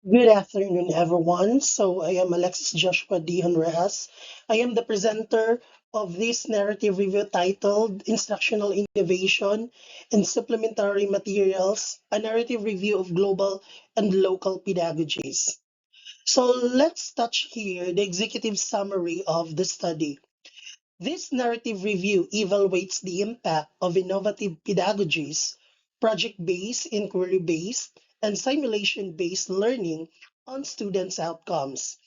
Good afternoon, everyone. I am Alexis Joshua D. Honrejas. I am the presenter of this narrative review titled Instructional Innovation and Supplementary Materials, a narrative review of global and local pedagogies. Let's touch here the executive summary of the study. This narrative review evaluates the impact of innovative pedagogies, project-based, inquiry-based, and simulation-based learning on students' outcomes.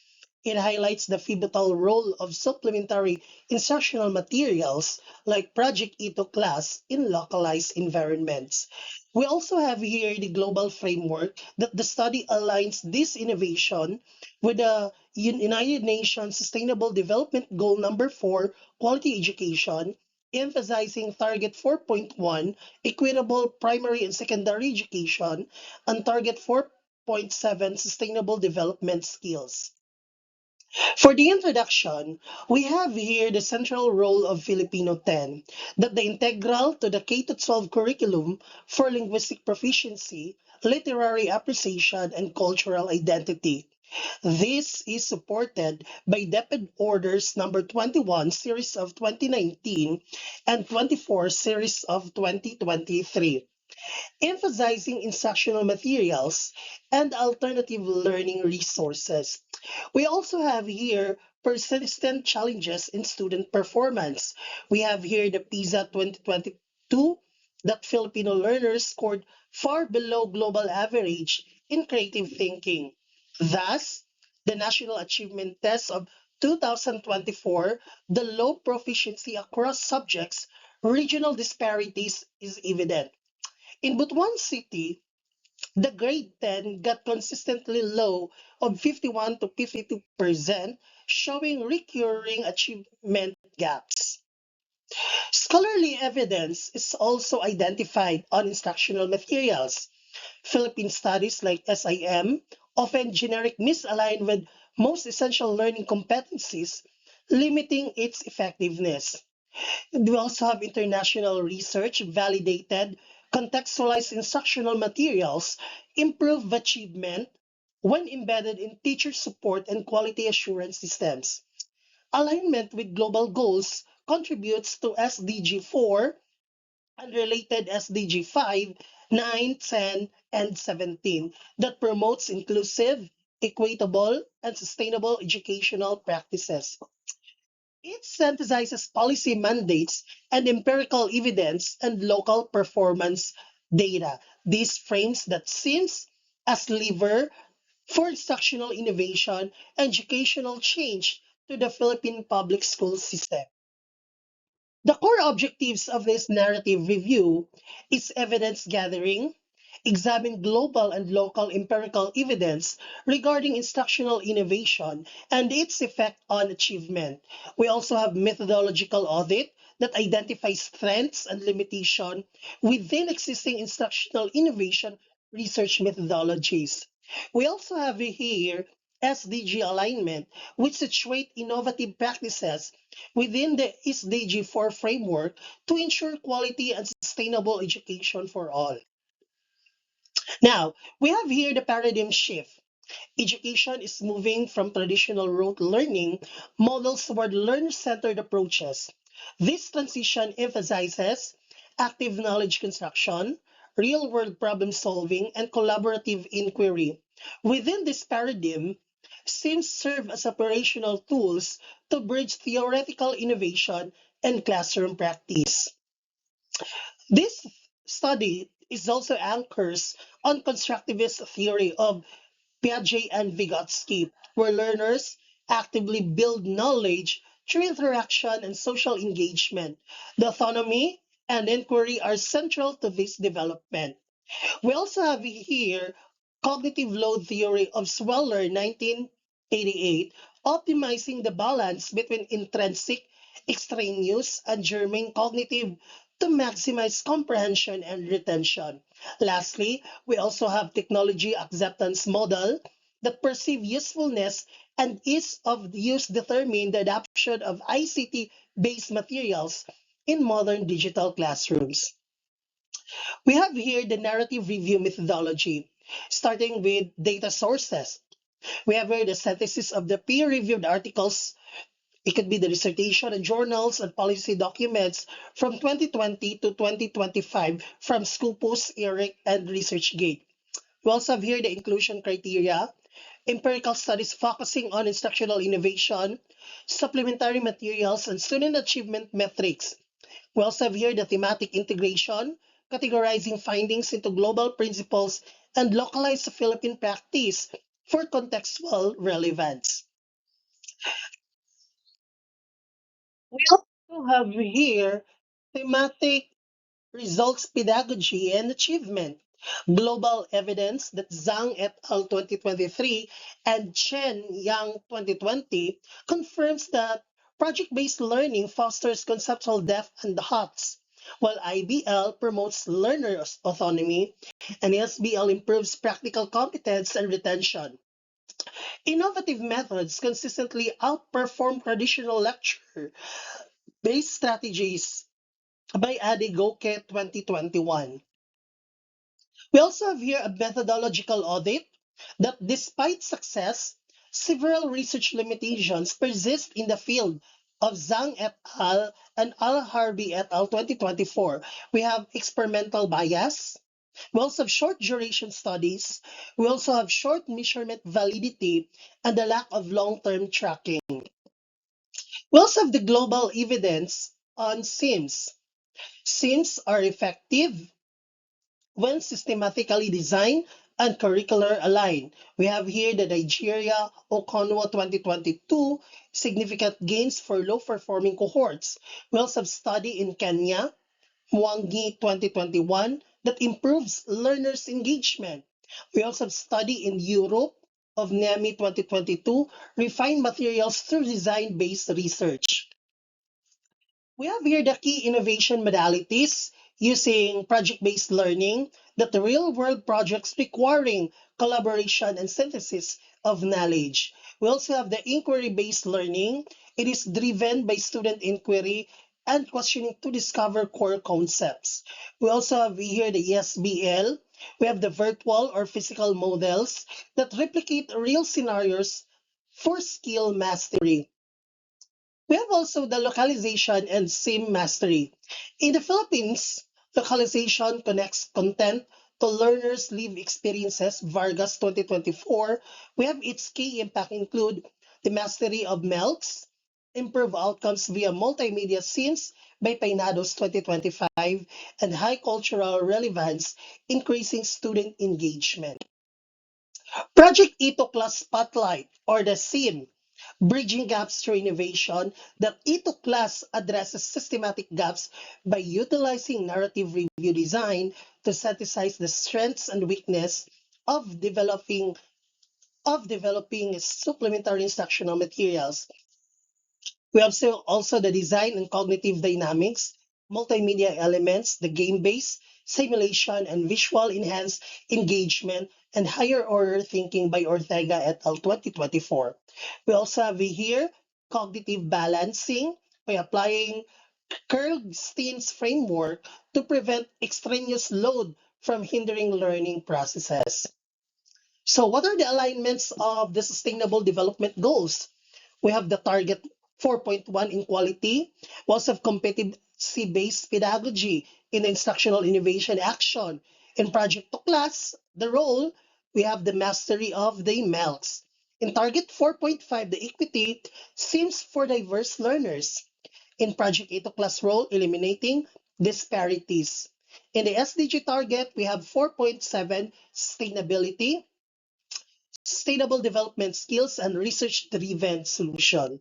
It highlights the pivotal role of supplementary instructional materials like Project Ito class in localized environments. We also have here the global framework that the study aligns this innovation with the United Nations Sustainable Development Goal number 4, quality education, emphasizing target 4.1, equitable primary and secondary education, and target 4.7, sustainable development skills. For the introduction, we have here the central role of Filipino 10, that the integral to the K-12 curriculum for linguistic proficiency, literary appreciation, and cultural identity. This is supported by DepEd Orders number 21 series of 2019 and 24 series of 2023, emphasizing instructional materials and alternative learning resources. We also have here persistent challenges in student performance. We have here the PISA 2022 that Filipino learners scored far below global average in creative thinking. Thus, the National Achievement Test of 2024, the low proficiency across subjects, regional disparities is evident. In Butuan City, the grade 10 got consistently low of 51 to 52%, showing recurring achievement gaps. Scholarly evidence is also identified on instructional materials. Philippine studies like SIM often generic misalign with most essential learning competencies, limiting its effectiveness. We also have international research validated contextualized instructional materials improve achievement when embedded in teacher support and quality assurance systems. Alignment with global goals contributes to SDG 4 and related SDG 5, 9, 10, and 17 that promotes inclusive, equitable, and sustainable educational practices. It synthesizes policy mandates and empirical evidence and local performance data. These frames that seems as lever for instructional innovation and educational change to the Philippine public school system. The core objectives of this narrative review is evidence gathering, examine global and local empirical evidence regarding instructional innovation and its effect on achievement. We also have methodological audit that identifies strengths and limitation within existing instructional innovation research methodologies. We also have here SDG alignment, which situate innovative practices within the SDG 4 framework to ensure quality and sustainable education for all. Now, we have here the paradigm shift. Education is moving from traditional rote learning models toward learner-centered approaches. This transition emphasizes active knowledge construction, real-world problem solving, and collaborative inquiry. Within this paradigm, SIMs serve as operational tools to bridge theoretical innovation and classroom practice. This study is also anchors on constructivist theory of Piaget and Vygotsky, where learners actively build knowledge through interaction and social engagement. The autonomy and inquiry are central to this development. We also have here cognitive load theory of Sweller 1988, optimizing the balance between intrinsic, extraneous, and germane cognitive to maximize comprehension and retention. Lastly, we also have technology acceptance model that perceive usefulness and ease of use determine the adoption of ICT-based materials in modern digital classrooms. We have here the narrative review methodology. starting with data sources. We have here the synthesis of the peer-reviewed articles. It could be the dissertation and journals and policy documents from 2020 to 2025 from Scopus, ERIC, and ResearchGate. We also have here the inclusion criteria, empirical studies focusing on instructional innovation, supplementary materials, and student achievement metrics. We also have here the thematic integration, categorizing findings into global principles and localized Philippine practice for contextual relevance. We also have here thematic results pedagogy and achievement. Global evidence that Zhang et al. 2023 and Chen Yang 2020 confirms that project-based learning fosters conceptual depth and HOTS, while IBL promotes learners' autonomy and SBL improves practical competence and retention. Innovative methods consistently outperform traditional lecture-based strategies by Adi Goke 2021. We also have here a methodological audit that despite success, several research limitations persist in the field of Zhang et al. And Al-Harbi et al. 2024. We have experimental bias. We also have short duration studies. We also have short measurement validity and the lack of long-term tracking. We also have the global evidence on SIMS. SIMS are effective when systematically designed and curricular aligned. We have here the Nigeria Okonwa 2022 significant gains for low performing cohorts. We also have study in Kenya, Mwangi 2021 that improves learners engagement. We also have study in Europe of NEMI 2022 refined materials through design based research. We have here the key innovation modalities using project-based learning, that the real-world projects requiring collaboration and synthesis of knowledge. We also have the inquiry-based learning. It is driven by student inquiry and questioning to discover core concepts. We also have here the ESBL. We have the virtual or physical models that replicate real scenarios for skill mastery. We have also the localization and sim mastery. In the Philippines, localization connects content to learners' lived experiences, Vargas 2024. We have its key impact include the mastery of MELCs, improve outcomes via multimedia scenes by Peinados 2025, and high cultural relevance, increasing student engagement. Project Ito Class Spotlight or the SIM, Bridging Gaps Through Innovation, that Ito Class addresses systematic gaps by utilizing narrative review design to synthesize the strengths and weakness of developing supplementary instructional materials. We have also the design and cognitive dynamics, multimedia elements, the game-based, simulation, and visual enhanced engagement, and higher order thinking by Ortega et al. 2024. We also have here cognitive balancing by applying Kurzstein's framework to prevent extraneous load from hindering learning processes. So what are the alignments of the Sustainable Development Goals? We have the target 4.1 in quality. We also have competency-based pedagogy in the instructional innovation action. In project to class, the role, we have the mastery of the MELCs. In target 4.5, the equity seems for diverse learners. In project A to class role, eliminating disparities. In the SDG target, we have 4.7, sustainability, sustainable development skills, and research-driven solution.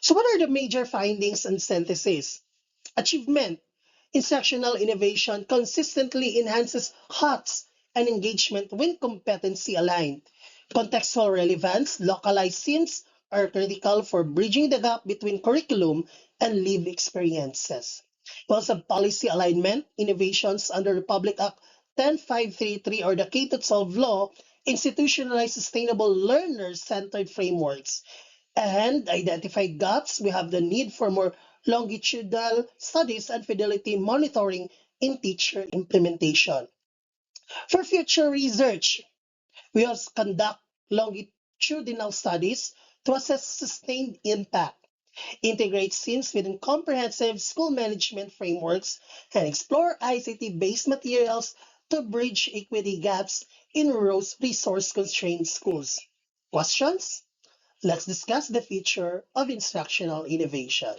So what are the major findings and synthesis? Achievement. Instructional innovation consistently enhances HOTS and engagement when competency aligned. Contextual relevance, localized scenes are critical for bridging the gap between curriculum and lived experiences. We also have policy alignment, innovations under Republic Act 10533 or the K-12 law institutionalize sustainable learner-centered frameworks and identify gaps. We have the need for more longitudinal studies and fidelity monitoring in teacher implementation. For future research, We also conduct longitudinal studies to assess sustained impact, integrate SIMS within comprehensive school management frameworks, and explore ICT-based materials to bridge equity gaps in resource-constrained schools. Questions? Let's discuss the future of instructional innovation.